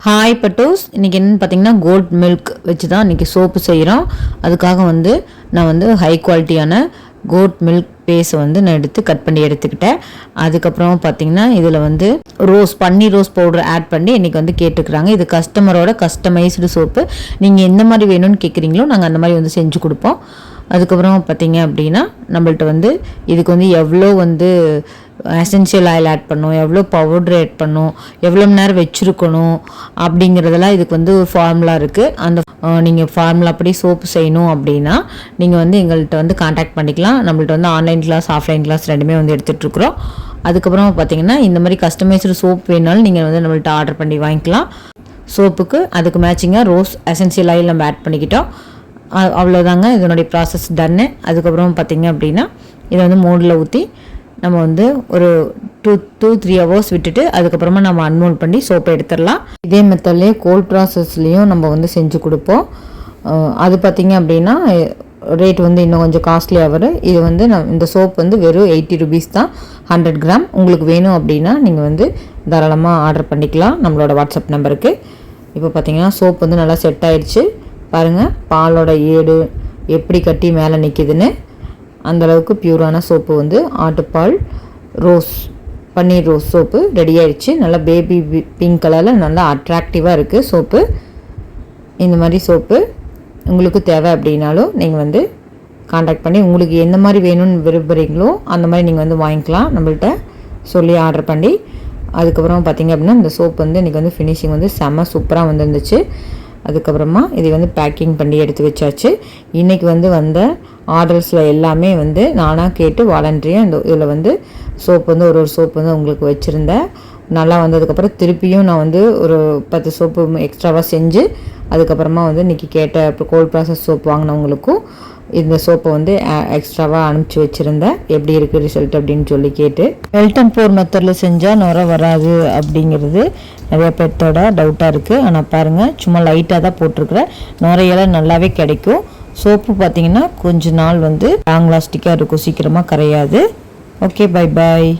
Hi பட்டோஸ், இன்றைக்கி என்னென்னு பார்த்தீங்கன்னா கோல்ட் மில்க் வச்சு தான் இன்றைக்கி சோப்பு செய்கிறோம். அதுக்காக நான் ஹை குவாலிட்டியான கோட் மில்க் பேஸை நான் எடுத்து கட் பண்ணி எடுத்துக்கிட்டேன். அதுக்கப்புறம் பார்த்தீங்கன்னா இதில் பன்னீர் ரோஸ் பவுடர் ஆட் பண்ணி இன்றைக்கி கேட்டுக்கிறாங்க. இது கஸ்டமரோட கஸ்டமைஸ்டு சோப்பு. நீங்கள் எந்த மாதிரி வேணும்னு கேட்குறீங்களோ நாங்கள் அந்த மாதிரி செஞ்சு கொடுப்போம். அதுக்கப்புறம் பார்த்தீங்க அப்படின்னா நம்மள்ட்ட இதுக்கு எவ்வளோ எசென்ஷியல் ஆயில் ஆட் பண்ணணும், எவ்வளோ பவுடர் ஆட் பண்ணணும், எவ்வளோ மணி நேரம் வச்சுருக்கணும் அப்படிங்கிறதெல்லாம் இதுக்கு ஒரு ஃபார்முலா இருக்குது. அந்த நீங்கள் ஃபார்முலா அப்படி சோப்பு செய்யணும் அப்படின்னா நீங்கள் எங்கள்கிட்ட காண்டாக்ட் பண்ணிக்கலாம். நம்மள்ட்ட ஆன்லைன் கிளாஸ் ஆஃப்லைன் கிளாஸ் ரெண்டுமே எடுத்துகிட்ருக்குறோம். அதுக்கப்புறம் பார்த்தீங்கன்னா இந்த மாதிரி கஸ்டமைஸ்டு சோப் வேணாலும் நீங்கள் நம்மள்ட்ட ஆர்டர் பண்ணி வாங்கிக்கலாம். சோப்புக்கு அதுக்கு மேட்சிங்காக ரோஸ் எசென்ஷியல் ஆயில் நம்ம ஆட் பண்ணிக்கிட்டோம். அவ்வளோதாங்க இதனுடைய ப்ராசஸ் டன்னு. அதுக்கப்புறம் பார்த்தீங்க அப்படின்னா இதை மோடில் ஊற்றி நம்ம ஒரு 2-3 ஹவர்ஸ் விட்டுட்டு அதுக்கப்புறமா நம்ம அன்மோல்ட் பண்ணி சோப்பை எடுத்துடலாம். இதே மெத்தட்லேயே கோல்ட் ப்ராசஸ்லேயும் நம்ம செஞ்சு கொடுப்போம். அது பார்த்திங்க அப்படின்னா ரேட் இன்னும் கொஞ்சம் காஸ்ட்லியாக வரும். இது இந்த சோப் வெறும் 80 ருபீஸ் தான், 100 கிராம். உங்களுக்கு வேணும் அப்படின்னா நீங்கள் தாராளமாக ஆர்டர் பண்ணிக்கலாம் நம்மளோட வாட்ஸ்அப் நம்பருக்கு. இப்போ பார்த்திங்கன்னா சோப் நல்லா செட் ஆகிடுச்சு. பாருங்கள் பாலோட ஏடு எப்படி கட்டி மேலே நிற்கிதுன்னு. அந்தளவுக்கு பியூரான சோப்பு ஆட்டுப்பால் ரோஸ் பன்னீர் ரோஸ் சோப்பு ரெடி ஆயிடுச்சு. நல்லா பேபி பிங்க் கலரில் நல்லா அட்ராக்டிவாக இருக்குது சோப்பு. இந்த மாதிரி சோப்பு உங்களுக்கு தேவை அப்படின்னாலும் நீங்கள் காண்டாக்ட் பண்ணி உங்களுக்கு எந்த மாதிரி வேணும்னு விரும்புகிறீங்களோ அந்த மாதிரி நீங்கள் வாங்கிக்கலாம் நம்மள்கிட்ட சொல்லி ஆர்டர் பண்ணி. அதுக்கப்புறம் பார்த்திங்க அப்படின்னா இந்த சோப் இன்றைக்கி ஃபினிஷிங் செம்ம சூப்பராக வந்துருந்துச்சு. அதுக்கப்புறமா இதை பேக்கிங் பண்ணி எடுத்து வச்சாச்சு. இன்றைக்கி வந்த ஆர்டர்ஸில் எல்லாமே நானாக கேட்டு வாலண்டரியாக இந்த இதில் சோப்பு ஒரு சோப்பு உங்களுக்கு வச்சுருந்தேன். நல்லா வந்ததுக்கப்புறம் திருப்பியும் நான் ஒரு 10 சோப்பு எக்ஸ்ட்ராவாக செஞ்சு அதுக்கப்புறமா இன்றைக்கி கேட்ட கோல்ட் ப்ராசஸ் சோப் வாங்கினவங்களுக்கும் இந்த சோப்பை எக்ஸ்ட்ராவாக அனுப்பிச்சி வச்சுருந்தேன். எப்படி இருக்குது ரிசல்ட் அப்படின்னு சொல்லி கேட்டு. மெல்ட் அண்ட் போர் மெத்தடில் செஞ்சால் நுர வராது அப்படிங்கிறது நிறைய பேர்த்தோட டவுட்டாக இருக்குது. ஆனால் பாருங்கள் சும்மா லைட்டாக தான் போட்டிருக்கிறேன், நுரையெல்லாம் நல்லாவே கிடைக்கும். சோப்பு பார்த்திங்கன்னா கொஞ்ச நாள் லாங் லாஸ்டிக்காக இருக்கும், சீக்கிரமாக கரையாது. Okay, bye bye.